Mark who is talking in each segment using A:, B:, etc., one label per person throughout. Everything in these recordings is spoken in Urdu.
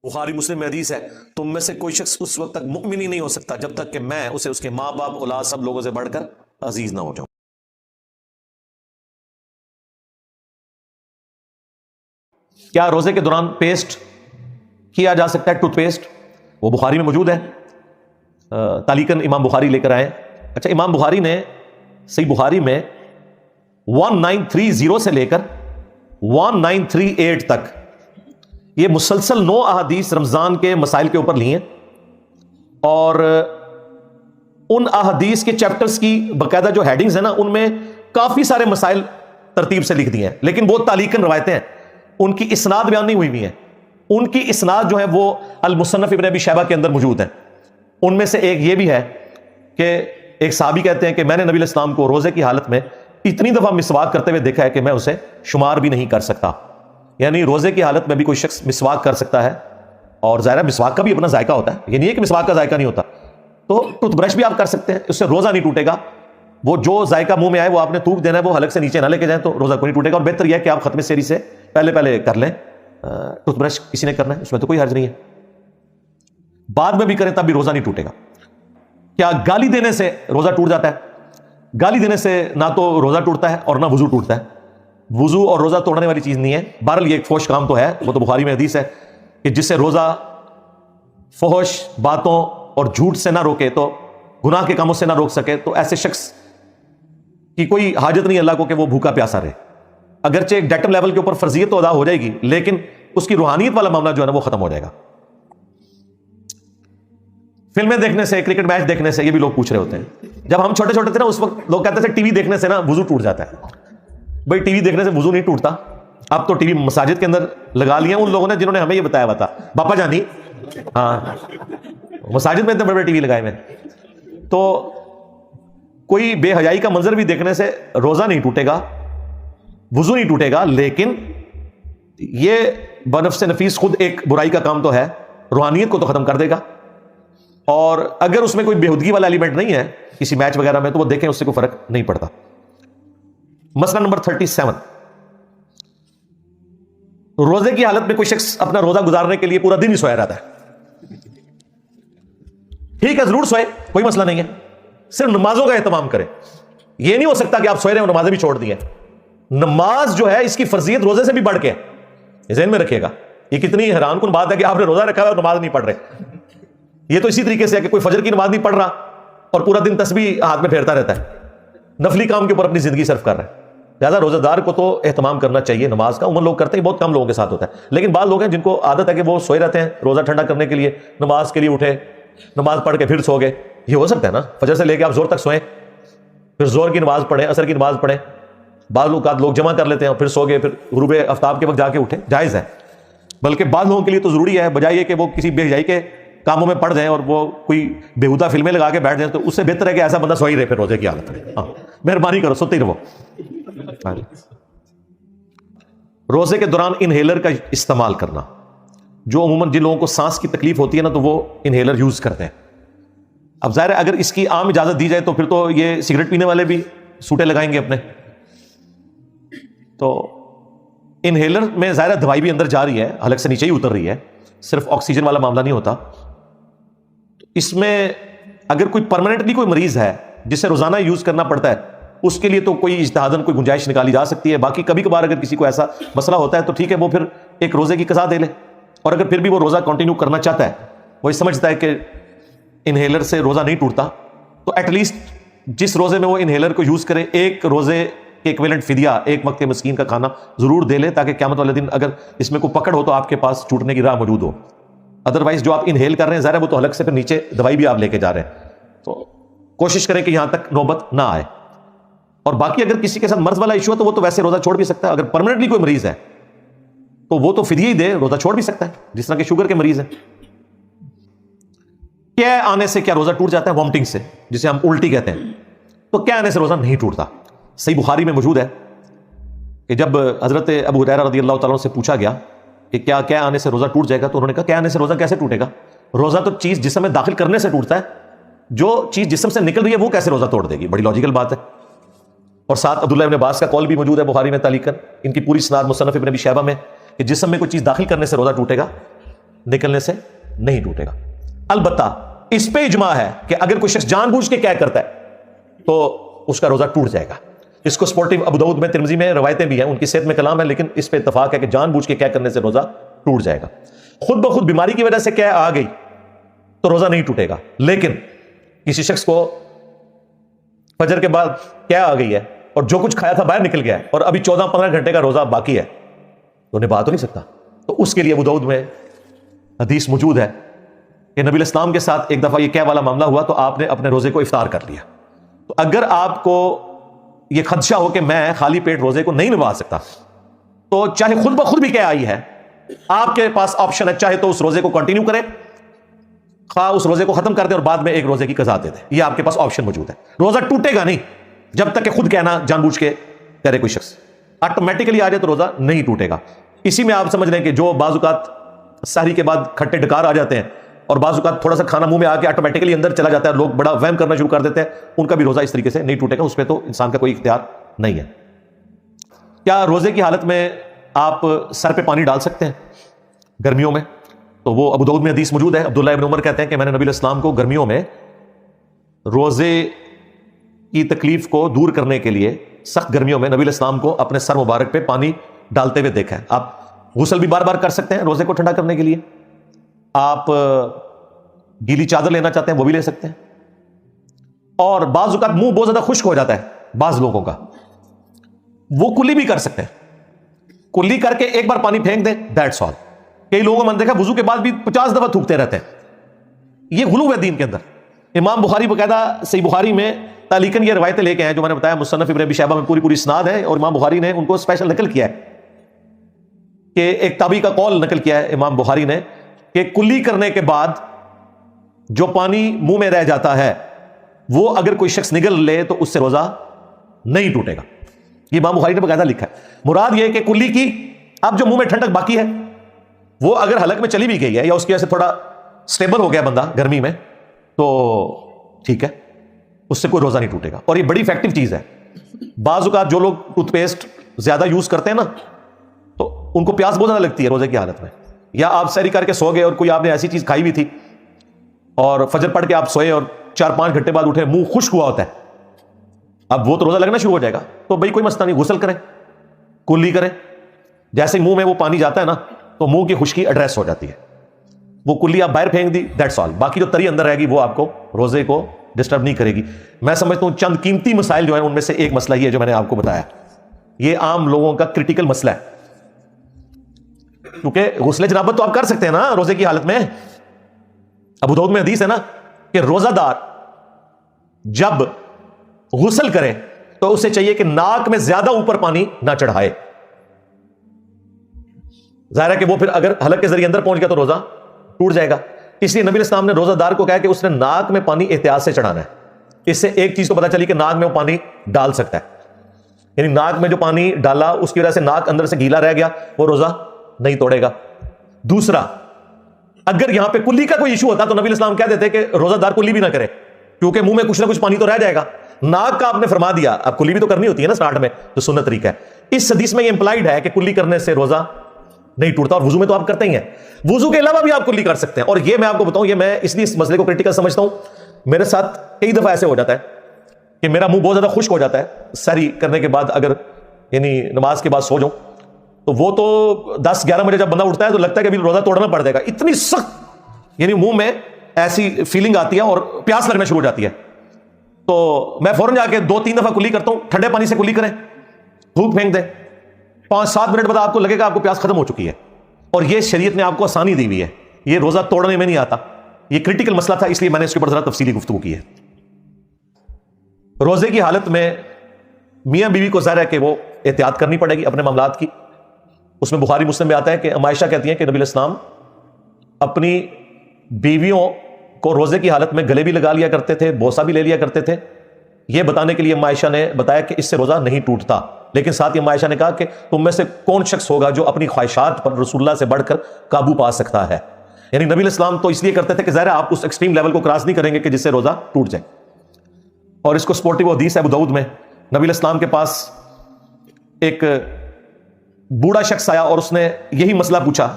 A: بخاری مسلم میں حدیث ہے، تم میں سے کوئی شخص اس وقت تک مؤمن ہی نہیں ہو سکتا جب تک کہ میں اسے اس کے ماں باپ اولاد سب لوگوں سے بڑھ کر عزیز نہ ہو جاؤں۔ کیا روزے کے دوران پیسٹ کیا جا سکتا ہے؟ ٹوتھ پیسٹ وہ بخاری میں موجود ہے، تعلیقاً امام بخاری لے کر آئے۔ اچھا، امام بخاری نے صحیح بخاری میں 1930 سے لے کر 1938 تک یہ مسلسل 9 احادیث رمضان کے مسائل کے اوپر لی ہیں، اور ان احادیث کے چیپٹرز کی باقاعدہ جو ہیڈنگز ہیں نا، ان میں کافی سارے مسائل ترتیب سے لکھ دیے ہیں، لیکن وہ تعلیقاً روایتیں ہیں، ان کی اسناد بیان نہیں ہوئی ہیں۔ ان کی اسناد جو ہے وہ المصنف ابن ابی شیبہ کے اندر موجود ہے۔ ان میں سے ایک یہ بھی ہے کہ ایک صحابی کہتے ہیں کہ میں نے نبی علیہ السلام کو روزے کی حالت میں اتنی دفعہ مسواک کرتے ہوئے دیکھا ہے کہ میں اسے شمار بھی نہیں کر سکتا۔ یعنی روزے کی حالت میں بھی کوئی شخص مسواک کر سکتا ہے، اور ظاہر ہے مسواک کا بھی اپنا ذائقہ ہوتا ہے، یہ نہیں ہے کہ مسواک کا ذائقہ نہیں ہوتا۔ تو ٹوتھ برش بھی آپ کر سکتے ہیں، اس سے روزہ نہیں ٹوٹے گا۔ وہ جو ذائقہ منہ میں آئے وہ آپ نے تھوک دینا ہے، وہ حلق سے نیچے نہ لے کے جائیں تو روزہ کو نہیں ٹوٹے گا۔ اور بہتر یہ ہے کہ آپ ختم سحری سے پہلے کر لیں۔ ٹوتھ برش کسی نے کرنا ہے، اس میں تو کوئی حرج نہیں ہے، بعد میں بھی کریں تب بھی روزہ نہیں ٹوٹے گا۔ کیا گالی دینے سے روزہ ٹوٹ جاتا ہے؟ گالی دینے سے نہ تو روزہ ٹوٹتا ہے اور نہ وضو ٹوٹتا ہے۔ وضو اور روزہ توڑنے والی چیز نہیں ہے۔ بہرحال یہ ایک فحش کام تو ہے، وہ تو بخاری میں حدیث ہے کہ جس سے روزہ فحش باتوں اور جھوٹ سے نہ روکے، تو گناہ کے کاموں سے نہ روک سکے، تو ایسے شخص کی کوئی حاجت نہیں اللہ کو کہ وہ بھوکا پیاسا رہے۔ اگرچہ ایک ڈیٹم لیول کے اوپر فرضیت تو ادا ہو جائے گی، لیکن اس کی روحانیت والا معاملہ جو ہے نا وہ ختم ہو جائے گا۔ فلمیں دیکھنے سے، کرکٹ میچ دیکھنے سے، یہ بھی لوگ پوچھ رہے ہوتے ہیں۔ جب ہم چھوٹے چھوٹے تھے نا، اس وقت لوگ کہتے تھے ٹی وی دیکھنے سے نا وضو ٹوٹ جاتا ہے۔ بھائی ٹی وی دیکھنے سے وضو نہیں ٹوٹتا۔ اب تو ٹی وی مساجد کے اندر لگا لیا ان لوگوں نے جنہوں نے ہمیں یہ بتایا ہوا تھا، باپا جانی، ہاں مساجد میں اتنے بڑے بڑے ٹی وی لگائے میں۔ تو کوئی بے حیائی کا منظر بھی دیکھنے سے روزہ نہیں ٹوٹے گا، وضو نہیں ٹوٹے گا، لیکن یہ بنفس نفیس خود ایک برائی کا کام تو ہے، روحانیت کو تو ختم کر دے گا۔ اور اگر اس میں کوئی بےہودگی والا ایلیمنٹ نہیں ہے کسی میچ وغیرہ میں، تو وہ دیکھیں، اس سے کوئی فرق نہیں پڑتا۔ مسئلہ نمبر 37، روزے کی حالت میں کوئی شخص اپنا روزہ گزارنے کے لیے پورا دن ہی سویا رہتا ہے۔ ٹھیک ہے، ضرور سوئے، کوئی مسئلہ نہیں ہے، صرف نمازوں کا اہتمام کریں۔ یہ نہیں ہو سکتا کہ آپ سوئے رہے اور نمازیں بھی چھوڑ دی ہیں۔ نماز جو ہے اس کی فرضیت روزے سے بھی بڑھ کے ہے، ذہن میں رکھیے گا۔ یہ کتنی حیران کن بات ہے کہ آپ نے روزہ رکھا ہے اور نماز نہیں پڑھ رہے۔ یہ تو اسی طریقے سے ہے کہ کوئی فجر کی نماز نہیں پڑھ رہا اور پورا دن تسبیح ہاتھ میں پھیرتا رہتا ہے، نفلی کام کے اوپر اپنی زندگی صرف کر رہا ہے۔ لہٰذا روزہ دار کو تو اہتمام کرنا چاہیے نماز کا۔ عموماً لوگ کرتے ہیں، بہت کم لوگوں کے ساتھ ہوتا ہے، لیکن بعض لوگ ہیں جن کو عادت ہے کہ وہ سوئے رہتے ہیں روزہ ٹھنڈا کرنے کے لیے، نماز کے لیے اٹھے، نماز پڑھ کے پھر سو گئے۔ یہ ہو سکتا ہے نا، فجر سے لے کے آپ زور تک سوئیں، پھر زور کی نماز پڑھیں، عصر کی نماز پڑھیں، بعض اوقات لوگ جمع کر لیتے ہیں اور پھر سو گئے، پھر غروب آفتاب کے وقت جا کے اٹھے، جائز ہے۔ بلکہ بعض لوگوں کے لیے تو ضروری ہے، بجائے یہ کہ وہ کسی بے حیائی کے کاموں میں پڑ جائیں اور وہ کوئی بےہودہ فلمیں لگا کے بیٹھ جائیں، تو اس سے بہتر ہے کہ ایسا بندہ سو ہی رہے پھر روزے کی حالت میں۔ ہاں، مہربانی کرو، سوتے ہی رہو۔ روزے کے دوران انہیلر کا استعمال کرنا، جو عموماً جن لوگوں کو سانس کی تکلیف ہوتی ہے نا، تو وہ انہیلر یوز کرتے ہیں۔ اب ظاہر ہے اگر اس کی عام اجازت دی جائے تو پھر تو یہ سگریٹ پینے والے بھی سوٹے لگائیں گے اپنے۔ تو انہیلر میں ظاہر ہے دوائی بھی اندر جا رہی ہے، حلق سے نیچے ہی اتر رہی ہے، صرف آکسیجن والا معاملہ نہیں ہوتا۔ تو اس میں اگر کوئی پرماننٹلی کوئی مریض ہے جسے روزانہ یوز کرنا پڑتا ہے، اس کے لیے تو کوئی اجتہاداً کوئی گنجائش نکالی جا سکتی ہے۔ باقی کبھی کبھار اگر کسی کو ایسا مسئلہ ہوتا ہے تو ٹھیک ہے، وہ پھر ایک روزے کی قضا دے لے، اور اگر پھر بھی وہ روزہ کنٹینیو کرنا چاہتا ہے، وہ سمجھتا ہے کہ انہیلر سے روزہ نہیں ٹوٹتا، تو ایٹ لیسٹ جس روزے میں وہ انہیلر کو یوز کرے، ایک روزے کے ایکویلنٹ فدیہ، ایک وقت مسکین کا کھانا ضرور دے لے، تاکہ قیامت والے دن اگر اس میں کوئی پکڑ ہو تو آپ کے پاس چھوٹنے کی راہ موجود ہو۔ ادروائز جو آپ انہیل کر رہے ہیں ظاہر ہے وہ تو حلق سے پھر نیچے دوائی بھی آپ لے کے جا رہے ہیں، تو کوشش کریں کہ یہاں تک نوبت نہ آئے۔ اور باقی اگر کسی کے ساتھ مرض والا ایشو ہے تو وہ تو ویسے روزہ چھوڑ بھی سکتا ہے۔ اگر پرماننٹلی کوئی مریض ہے تو وہ تو فدیہ ہی دے، روزہ چھوڑ بھی سکتا ہے، جس طرح کہ شوگر کے مریض ہیں۔ کیا آنے سے کیا روزہ ٹوٹ جاتا ہے؟ وامٹنگ سے، جسے ہم الٹی کہتے ہیں، تو کیا آنے سے روزہ نہیں ٹوٹتا۔ صحیح بخاری میں موجود ہے کہ جب حضرت ابو ہریرہ رضی اللہ تعالیٰ عنہ سے پوچھا گیا کہ کیا آنے سے روزہ ٹوٹ جائے گا، تو انہوں نے کہا کیا آنے سے روزہ کیسے ٹوٹے گا؟ روزہ تو چیز جسم میں داخل کرنے سے ٹوٹتا ہے، جو چیز جسم سے نکل رہی ہے وہ کیسے روزہ توڑ دے گی؟ بڑی لاجیکل بات ہے۔ اور ساتھ عبداللہ ابن عباس کا قول بھی موجود ہے بخاری میں تعلیقاً، ان کی پوری اسناد مصنف ابن ابی شیبہ میں، کہ جسم میں کوئی چیز داخل کرنے سے روزہ ٹوٹے گا۔ نکلنے سے نہیں ٹوٹے گا. البتہ اس پہ اجماع ہے کہ اگر کوئی شخص جان بوجھ کے کیا کرتا ہے تو اس کا روزہ ٹوٹ جائے گا. اس کو سپورٹنگ ابو داؤد میں، ترمذی میں روایتیں بھی ہیں، ان کی صحت میں کلام ہے، لیکن اس پہ اتفاق ہے کہ جان بوجھ کے کیا کرنے سے روزہ ٹوٹ جائے گا. خود بخود بیماری کی وجہ سے کیا آ گئی تو روزہ نہیں ٹوٹے گا. لیکن کسی شخص کو فجر کے بعد کیا آ گئی ہے اور جو کچھ کھایا تھا باہر نکل گیا ہے اور ابھی 14-15 گھنٹے کا روزہ باقی ہے تو نبھا تو نہیں سکتا. تو اس کے لیے ابو داؤد میں حدیث موجود ہے کہ نبی الاسلام کے ساتھ ایک دفعہ یہ کیا والا معاملہ ہوا تو آپ نے اپنے روزے کو افطار کر لیا. تو اگر آپ کو یہ خدشہ ہو کہ میں خالی پیٹ روزے کو نہیں نبھا سکتا تو چاہے خود بخود بھی کیا آئی ہے، آپ کے پاس آپشن ہے، چاہے تو اس روزے کو کنٹینیو کریں، خواہ اس روزے کو ختم کر دیں اور بعد میں ایک روزے کی قضا دے دیں. یہ آپ کے پاس آپشن موجود ہے. روزہ ٹوٹے گا نہیں جب تک کہ خود کہنا جان بوجھ کے کرے کوئی شخص. آٹومیٹکلی آ جائے تو روزہ نہیں ٹوٹے گا. اسی میں آپ سمجھ لیں کہ جو بعض اوقات سحری کے بعد کھٹے ڈکار آ جاتے ہیں اور بعض اوقات تھوڑا سا کھانا منہ میں آ کے آٹومیٹکلی اندر چلا جاتا ہے، لوگ بڑا وہم کرنا شروع کر دیتے ہیں، ان کا بھی روزہ اس طریقے سے نہیں ٹوٹے گا. اس پہ تو انسان کا کوئی اختیار نہیں ہے. کیا روزے کی حالت میں آپ سر پہ پانی ڈال سکتے ہیں گرمیوں میں؟ تو وہ ابو داؤد میں حدیث موجود ہے. عبداللہ ابن عمر کہتے ہیں کہ میں نے نبی الاسلام کو گرمیوں میں روزے کی تکلیف کو دور کرنے کے لیے سخت گرمیوں میں نبی الاسلام کو اپنے سر مبارک پہ پانی ڈالتے ہوئے دیکھا ہے. آپ غسل بھی بار بار کر سکتے ہیں روزے کو ٹھنڈا کرنے کے لیے. آپ گیلی چادر لینا چاہتے ہیں وہ بھی لے سکتے ہیں. اور بعض اوقات منہ بہت زیادہ خشک ہو جاتا ہے بعض لوگوں کا، وہ کلی بھی کر سکتے ہیں. کلی کر کے ایک بار پانی پھینک دیں، دیٹس آل. کئی لوگوں میں دیکھا وضو کے بعد بھی 50 دفعہ تھوکتے رہتے ہیں. یہ غلو ہے دین کے اندر. امام بخاری باقاعدہ صحیح بخاری میں تعلیقاً یہ روایتیں لے کے ہیں جو میں نے بتایا، مصنف ابن ابی شیبہ میں پوری اسناد ہے اور امام بخاری نے ان کو اسپیشل نقل کیا ہے کہ ایک تابعی کا قول نقل کیا ہے امام بخاری نے کہ کلی کرنے کے بعد جو پانی منہ میں رہ جاتا ہے وہ اگر کوئی شخص نگل لے تو اس سے روزہ نہیں ٹوٹے گا. یہ امام بخاری نے باقاعدہ لکھا ہے. مراد یہ کہ کلی کی اب جو منہ میں ٹھنڈک باقی ہے وہ اگر حلق میں چلی بھی گئی ہے یا اس کی وجہ سے تھوڑا سٹیبل ہو گیا بندہ گرمی میں تو ٹھیک ہے، اس سے کوئی روزہ نہیں ٹوٹے گا. اور یہ بڑی افیکٹو چیز ہے. بعض اوقات جو لوگ ٹوتھ پیسٹ زیادہ یوز کرتے ہیں نا تو ان کو پیاس بہت زیادہ لگتی ہے روزے کی حالت میں. یا آپ سحری کر کے سو گئے اور کوئی آپ نے ایسی چیز کھائی ہوئی تھی اور فجر پڑھ کے آپ سوئے اور 4-5 گھنٹے بعد اٹھے منہ خشک ہوا ہوتا ہے، اب وہ تو روزہ لگنا شروع ہو جائے گا. تو بھائی کوئی مسئلہ نہیں، غسل کریں، کلی کریں. جیسے منہ میں وہ پانی جاتا ہے نا تو منہ کی خشکی ایڈریس ہو جاتی ہے. وہ کلی آپ باہر پھینک دی، دیٹس آل. باقی جو تری اندر رہے گی وہ آپ کو روزے کو ڈسٹرب نہیں کرے گی. میں سمجھتا ہوں چند قیمتی مسائل جو ہیں ان میں سے ایک مسئلہ یہ ہے جو میں نے آپ کو بتایا. یہ عام لوگوں کا کرٹیکل مسئلہ ہے کیونکہ غسل جنابت تو آپ کر سکتے ہیں نا روزے کی حالت میں. ابو داؤد میں حدیث ہے نا کہ روزہ دار جب غسل کرے تو اسے چاہیے کہ ناک میں زیادہ اوپر پانی نہ چڑھائے. ظاہر ہے کہ وہ پھر اگر حلق کے ذریعے اندر پہنچ گیا تو روزہ ٹوٹ جائے گا. اس لیے نبی الاسلام نے روزہ دار کو کہا کہ اس نے ناک میں پانی احتیاط سے چڑھانا ہے. اس سے ایک چیز تو پتا چلی کہ ناک میں وہ پانی ڈال سکتا ہے، یعنی ناک میں جو پانی ڈالا اس کی وجہ سے ناک اندر سے گیلا رہ گیا، وہ روزہ نہیں توڑے گا. دوسرا، اگر یہاں پہ کلی کا کوئی ایشو ہوتا تو نبی الاسلام کہہ دیتے کہ روزہ دار کلی بھی نہ کرے کیونکہ منہ میں کچھ نہ کچھ پانی تو رہ جائے گا. ناک کا آپ نے فرما دیا، اب کلی بھی تو کرنی ہوتی ہے نا سٹارٹ میں، تو سنت طریقہ ہے. اس حدیث میں یہ امپلائیڈ ہے کہ کلی کرنے سے روزہ نہیں ٹوٹتا. اور وضو میں تو آپ کرتے ہی ہیں، وضو کے علاوہ بھی آپ کلی کر سکتے ہیں. اور یہ میں آپ کو بتاؤں، یہ میں اس لیے اس مسئلے کو کریٹیکل سمجھتا ہوں. میرے ساتھ کئی دفعہ ایسے ہو جاتا ہے کہ میرا منہ بہت زیادہ خشک ہو جاتا ہے سحری کرنے کے بعد، اگر یعنی نماز کے بعد سو جاؤں تو وہ تو 10-11 بجے جب بندہ اٹھتا ہے تو لگتا ہے کہ ابھی روزہ توڑنا پڑ جائے گا. اتنی سخت یعنی منہ میں ایسی فیلنگ آتی ہے اور پیاس لگنا شروع ہو جاتی ہے. تو میں فوراً جا کے 2-3 دفعہ کلی کرتا ہوں. ٹھنڈے پانی سے کلی کریں، دھوپ پھینک دیں، 5-7 منٹ بعد آپ کو لگے گا آپ کو پیاس ختم ہو چکی ہے. اور یہ شریعت نے آپ کو آسانی دی ہوئی ہے، یہ روزہ توڑنے میں نہیں آتا. یہ کریٹیکل مسئلہ تھا اس لیے میں نے اس کے اوپر ذرا تفصیلی گفتگو کی ہے. روزے کی حالت میں میاں بیوی کو ظاہر ہے کہ وہ احتیاط کرنی پڑے گی اپنے معاملات کی. اس میں بخاری مسلم میں آتا ہے کہ عائشہ کہتی ہیں کہ نبی الاسلام اپنی بیویوں کو روزے کی حالت میں گلے بھی لگا لیا کرتے تھے، بوسہ بھی لے لیا کرتے تھے، یہ بتانے کے لیے عائشہ نے بتایا کہ اس سے روزہ نہیں ٹوٹتا. لیکن ساتھ ہی عائشہ نے کہا کہ تم میں سے کون شخص ہوگا جو اپنی خواہشات پر رسول اللہ سے بڑھ کر قابو پا سکتا ہے. یعنی نبی الاسلام تو اس لیے کرتے تھے کہ ظاہر آپ اس ایکسٹریم لیول کو کراس نہیں کریں گے کہ جس سے روزہ ٹوٹ جائے. اور اس کو سپورٹیو حدیث ہے ابو داؤد میں، نبی الاسلام کے پاس ایک بوڑھا شخص آیا اور اس نے یہی مسئلہ پوچھا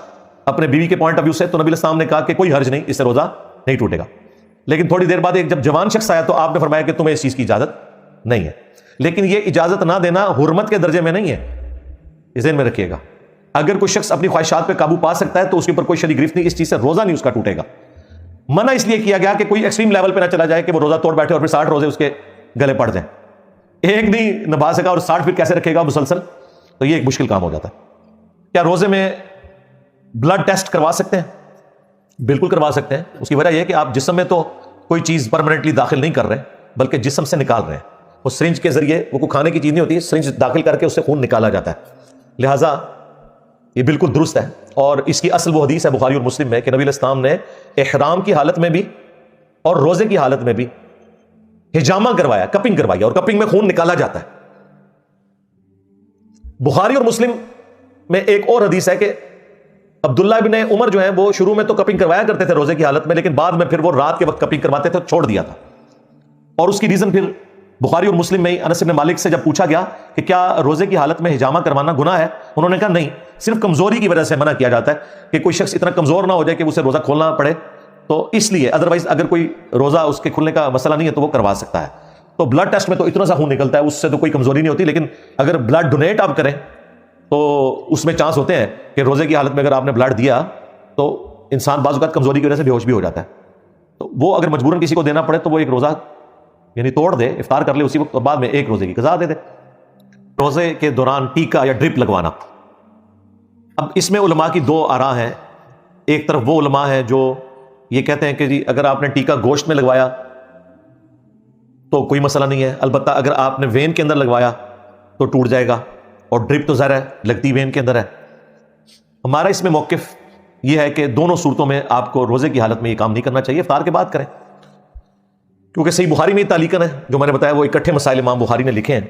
A: اپنے بیوی کے پوائنٹ آف ویو سے تو نبی علیہ السلام نے کہا کہ کوئی حرج نہیں، اس سے روزہ نہیں ٹوٹے گا. لیکن تھوڑی دیر بعد ایک جب جوان شخص آیا تو آپ نے فرمایا کہ تمہیں اس چیز کی اجازت نہیں ہے. لیکن یہ اجازت نہ دینا حرمت کے درجے میں نہیں ہے، اس ذہن میں رکھیے گا. اگر کوئی شخص اپنی خواہشات پہ قابو پا سکتا ہے تو اس کے اوپر کوئی شرعی گرفت نہیں، اس چیز سے روزہ نہیں اس کا ٹوٹے گا. منع اس لیے کیا گیا کہ کوئی ایکسٹریم لیول پہ نہ چلا جائے کہ وہ روزہ توڑ بیٹھے اور پھر 60 روزے اس کے گلے پڑ جائیں. ایک نہیں نبھا سکا اور 60 پھر کیسے رکھے گا مسلسل، تو یہ ایک مشکل کام ہو جاتا ہے. کیا روزے میں بلڈ ٹیسٹ کروا سکتے ہیں؟ بالکل کروا سکتے ہیں. اس کی وجہ یہ ہے کہ آپ جسم میں تو کوئی چیز پرماننٹلی داخل نہیں کر رہے بلکہ جسم سے نکال رہے ہیں. وہ سرنج کے ذریعے، وہ کوئی کھانے کی چیز نہیں ہوتی، سرنج داخل کر کے اس سے خون نکالا جاتا ہے. لہٰذا یہ بالکل درست ہے. اور اس کی اصل وہ حدیث ہے بخاری اور مسلم میں کہ نبی علیہ السلام نے احرام کی حالت میں بھی اور روزے کی حالت میں بھی ہجامہ کروایا، کپنگ کروائی، اور کپنگ میں خون نکالا جاتا ہے. بخاری اور مسلم میں ایک اور حدیث ہے کہ عبداللہ ابن عمر جو ہیں وہ شروع میں تو کپنگ کروایا کرتے تھے روزے کی حالت میں، لیکن بعد میں پھر وہ رات کے وقت کپنگ کرواتے تھے، چھوڑ دیا تھا. اور اس کی ریزن پھر بخاری اور مسلم میں انس بن مالک سے جب پوچھا گیا کہ کیا روزے کی حالت میں ہجامہ کروانا گناہ ہے، انہوں نے کہا نہیں، صرف کمزوری کی وجہ سے منع کیا جاتا ہے کہ کوئی شخص اتنا کمزور نہ ہو جائے کہ اسے روزہ کھولنا پڑے، تو اس لیے. ادروائز اگر کوئی روزہ اس کے کھلنے کا مسئلہ نہیں ہے تو وہ کروا سکتا ہے. تو بلڈ ٹیسٹ میں تو اتنا سا خون نکلتا ہے، اس سے تو کوئی کمزوری نہیں ہوتی. لیکن اگر بلڈ ڈونیٹ آپ کریں تو اس میں چانس ہوتے ہیں کہ روزے کی حالت میں اگر آپ نے بلڈ دیا تو انسان بعض اوقات کمزوری کی وجہ سے بے ہوش بھی ہو جاتا ہے. تو وہ اگر مجبوراً کسی کو دینا پڑے تو وہ ایک روزہ یعنی توڑ دے، افطار کر لے اسی وقت، اور بعد میں ایک روزے کی قضا دے دے. روزے کے دوران ٹیکا یا ڈرپ لگوانا، اب اس میں علماء کی دو آراء ہیں. ایک طرف وہ علماء ہیں جو یہ کہتے ہیں کہ جی اگر آپ نے ٹیکا گوشت میں لگوایا تو کوئی مسئلہ نہیں ہے، البتہ اگر آپ نے وین کے اندر لگوایا تو ٹوٹ جائے گا، اور ڈرپ تو ظاہر ہے لگتی وین کے اندر ہے. ہمارا اس میں موقف یہ ہے کہ دونوں صورتوں میں آپ کو روزے کی حالت میں یہ کام نہیں کرنا چاہیے، افطار کے بعد کریں. کیونکہ صحیح بخاری میں یہ تعلیقاً ہے جو میں نے بتایا، وہ اکٹھے مسائل امام بخاری نے لکھے ہیں.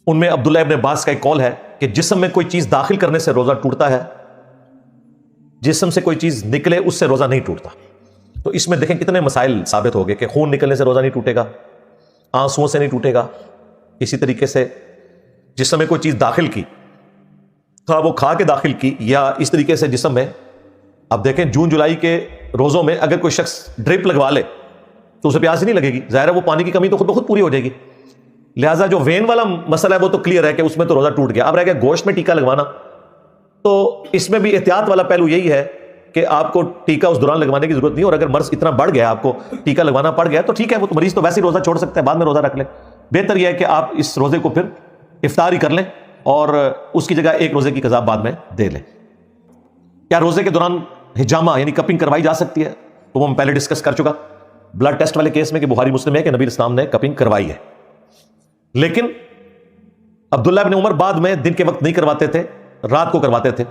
A: ان میں عبداللہ ابن عباس کا ایک قول ہے کہ جسم میں کوئی چیز داخل کرنے سے روزہ ٹوٹتا ہے، جسم سے کوئی چیز نکلے اس سے روزہ نہیں ٹوٹتا. تو اس میں دیکھیں کتنے مسائل ثابت ہو گئے کہ خون نکلنے سے روزہ نہیں ٹوٹے گا، آنسوؤں سے نہیں ٹوٹے گا. اسی طریقے سے جسم میں کوئی چیز داخل کی، خواہ وہ کھا کے داخل کی یا اس طریقے سے جسم میں. اب دیکھیں جون جولائی کے روزوں میں اگر کوئی شخص ڈرپ لگوا لے تو اسے پیاس ہی نہیں لگے گی، ظاہر ہے وہ پانی کی کمی تو خود بخود پوری ہو جائے گی. لہٰذا جو وین والا مسئلہ ہے وہ تو کلیئر ہے کہ اس میں تو روزہ ٹوٹ گیا. اب رہ گیا گوشت میں ٹیکا لگوانا، تو اس میں بھی احتیاط والا پہلو یہی ہے کہ آپ کو ٹیکا اس دوران لگوانے کی ضرورت نہیں، اور اگر مرض اتنا بڑھ گیا آپ کو ٹیکا لگوانا پڑ گیا تو ٹھیک ہے، وہ تو مریض تو ویسے ہی روزہ چھوڑ سکتا ہے، بعد میں روزہ رکھ لے. بہتر یہ ہے کہ آپ اس روزے کو پھر افطار ہی کر لیں اور اس کی جگہ ایک روزے کی قضا بعد میں دے لیں. کیا روزے کے دوران ہجامہ یعنی کپنگ کروائی جا سکتی ہے؟ تو وہ میں پہلے ڈسکس کر چکا بلڈ ٹیسٹ والے کیس میں کہ بخاری مسلم ہے کہ نبی اسلام نے کپنگ کروائی ہے. لیکن عبداللہ ابن عمر بعد میں دن کے وقت نہیں کرواتے تھے، رات کو کرواتے تھے.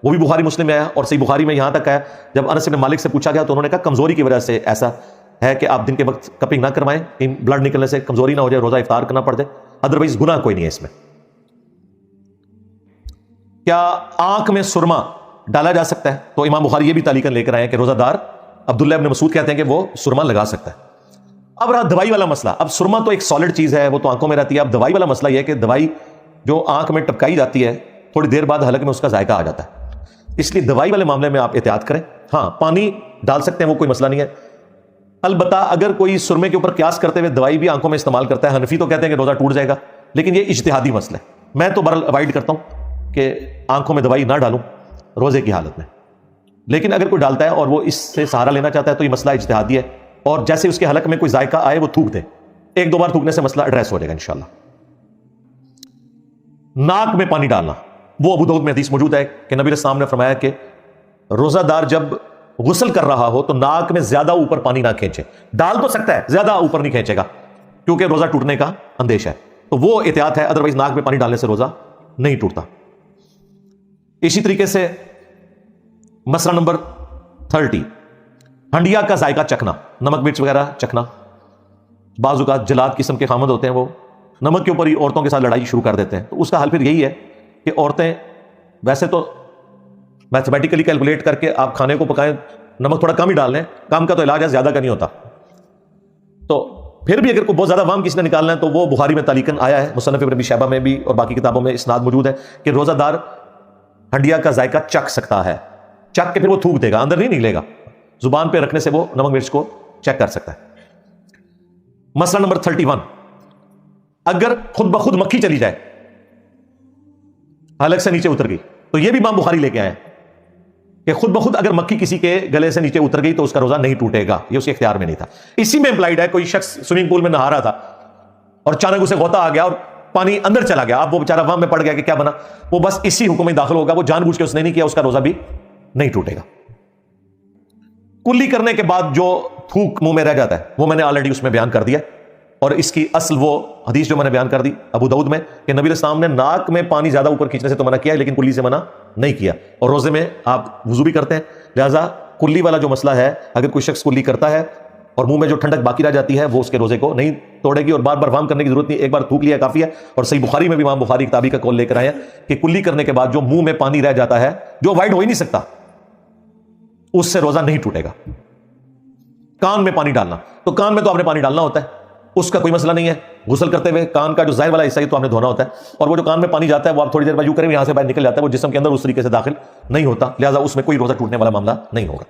A: وہ بھی بخاری مسلم میں آیا، اور صحیح بخاری میں یہاں تک آیا جب انس بن مالک سے پوچھا گیا تو انہوں نے کہا کمزوری کی وجہ سے ایسا ہے کہ آپ دن کے وقت کپنگ نہ کروائیں، بلڈ نکلنے سے کمزوری نہ ہو جائے، روزہ افطار کرنا پڑ جائے، ادروائز گناہ کوئی نہیں ہے اس میں. کیا آنکھ میں سرما ڈالا جا سکتا ہے؟ تو امام بخاری یہ بھی تعلیقاً لے کر آئے ہیں کہ روزہ دار عبداللہ ابن مسعود کہتے ہیں کہ وہ سرما لگا سکتا ہے. اب رہا دوائی والا مسئلہ. اب سرما تو ایک سالڈ چیز ہے، وہ تو آنکھوں میں رہتی ہے. اب دوائی والا مسئلہ یہ ہے کہ دوائی جو آنکھ میں ٹپکائی جاتی ہے تھوڑی دیر بعد حلق میں اس کا ذائقہ آ جاتا ہے، اس لیے دوائی والے معاملے میں آپ احتیاط کریں. ہاں پانی ڈال سکتے ہیں، وہ کوئی مسئلہ نہیں ہے. البتہ اگر کوئی سرمے کے اوپر قیاس کرتے ہوئے دوائی بھی آنکھوں میں استعمال کرتا ہے، حنفی تو کہتے ہیں کہ روزہ ٹوٹ جائے گا، لیکن یہ اجتہادی مسئلہ ہے. میں تو بہرحال اوائڈ کرتا ہوں کہ آنکھوں میں دوائی نہ ڈالوں روزے کی حالت میں. لیکن اگر کوئی ڈالتا ہے اور وہ اس سے سہارا لینا چاہتا ہے تو یہ مسئلہ اجتہادی ہے، اور جیسے اس کے حلق میں کوئی ذائقہ آئے وہ تھوک دے، ایک دو بار تھوکنے سے مسئلہ ایڈریس ہو جائے گا انشاءاللہ. ناک میں پانی ڈالنا، وہ ابو داؤد میں حدیث موجود ہے کہ نبی علیہ السلام نے فرمایا کہ روزہ دار جب غسل کر رہا ہو تو ناک میں زیادہ اوپر پانی نہ کھینچے. ڈال تو سکتا ہے، زیادہ اوپر نہیں کھینچے گا کیونکہ روزہ ٹوٹنے کا اندیشہ ہے، تو وہ احتیاط ہے. ادروائز ناک میں پانی ڈالنے سے روزہ نہیں ٹوٹتا. اسی طریقے سے مسئلہ نمبر 30، ہنڈیا کا ذائقہ چکھنا، نمک مرچ وغیرہ چکھنا. بعض اوقات جلاد قسم کے خامد ہوتے ہیں، وہ نمک کے اوپر ہی عورتوں کے ساتھ لڑائی شروع کر دیتے ہیں. تو اس کا حل پھر یہی ہے کہ عورتیں ویسے تو میتھمیٹیکلی کیلکولیٹ کر کے آپ کھانے کو پکائیں، نمک تھوڑا کم ہی ڈال لیں، کام کا تو علاج ہے، زیادہ کا نہیں ہوتا. تو پھر بھی اگر کوئی بہت زیادہ وام کسی نے نکالنا ہے تو وہ بخاری میں تعلیقاً آیا ہے، مصنف ابن ابی شیبہ میں بھی اور باقی کتابوں میں اسناد موجود ہے کہ روزہ دار ہنڈیا کا ذائقہ چکھ سکتا ہے، چکھ کے پھر وہ تھوک دے گا، اندر نہیں نکلے گا، زبان پہ رکھنے سے وہ نمک مرچ کو چیک کر سکتا ہے۔ مسئلہ نمبر 31، اگر خود بخود مکھی چلی جائے، حلق سے نیچے اتر گئی، تو یہ بھی امام بخاری لے کے آئے کہ خود بخود اگر مکھی کسی کے گلے سے نیچے اتر گئی تو اس کا روزہ نہیں ٹوٹے گا، یہ اس کے اختیار میں نہیں تھا۔ اسی میں امپلائڈ ہے کوئی شخص سوئمنگ پول میں نہا رہا تھا اور اچانک اسے غوطہ آ گیا اور پانی اندر چلا گیا، اب وہ بیچارہ وہاں میں پڑ گیا کہ کیا بنا، وہ بس اسی حکم میں داخل ہوگا، وہ جان بوجھ کے اس نے نہیں کیا، اس کا روزہ بھی نہیں ٹوٹے گا۔ کلی کرنے کے بعد جو تھوک منہ میں رہ جاتا ہے وہ میں نے آلریڈی اس میں بیان کر دیا، اور اس کی اصل وہ حدیث جو میں نے بیان کر دی ابو داؤد میں کہ نبی علیہ السلام نے ناک میں پانی زیادہ اوپر کھینچنے سے تو منع کیا ہے، لیکن کلی سے منع نہیں کیا، اور روزے میں آپ وضو بھی کرتے ہیں، لہٰذا کلی والا جو مسئلہ ہے اگر کوئی شخص کلی کرتا ہے اور منہ میں جو ٹھنڈک باقی رہ جاتی ہے وہ اس کے روزے کو نہیں توڑے گی، اور بار بار فارم کرنے کی ضرورت نہیں، ایک بار تھوک لیا کافی ہے۔ اور صحیح بخاری میں بھی امام بخاری کتابی کا قول لے کر آئے ہیں کہ کلی کرنے کے بعد جو منہ میں پانی رہ جاتا ہے جو اوائڈ ہو ہی نہیں سکتا، اس سے روزہ نہیں ٹوٹے گا۔ کان میں پانی ڈالنا، تو کان میں تو آپ نے پانی ڈالنا ہوتا ہے، اس کا کوئی مسئلہ نہیں ہے، غسل کرتے ہوئے کان کا جو ظاہر والا حصہ ہے تو آپ نے دھونا ہوتا ہے، اور وہ جو کان میں پانی جاتا ہے وہ آپ تھوڑی دیر بعد یوں کریں یہاں سے باہر نکل جاتا ہے، وہ جسم کے اندر اس طریقے سے داخل نہیں ہوتا، لہٰذا اس میں کوئی روزہ ٹوٹنے والا معاملہ نہیں ہوگا۔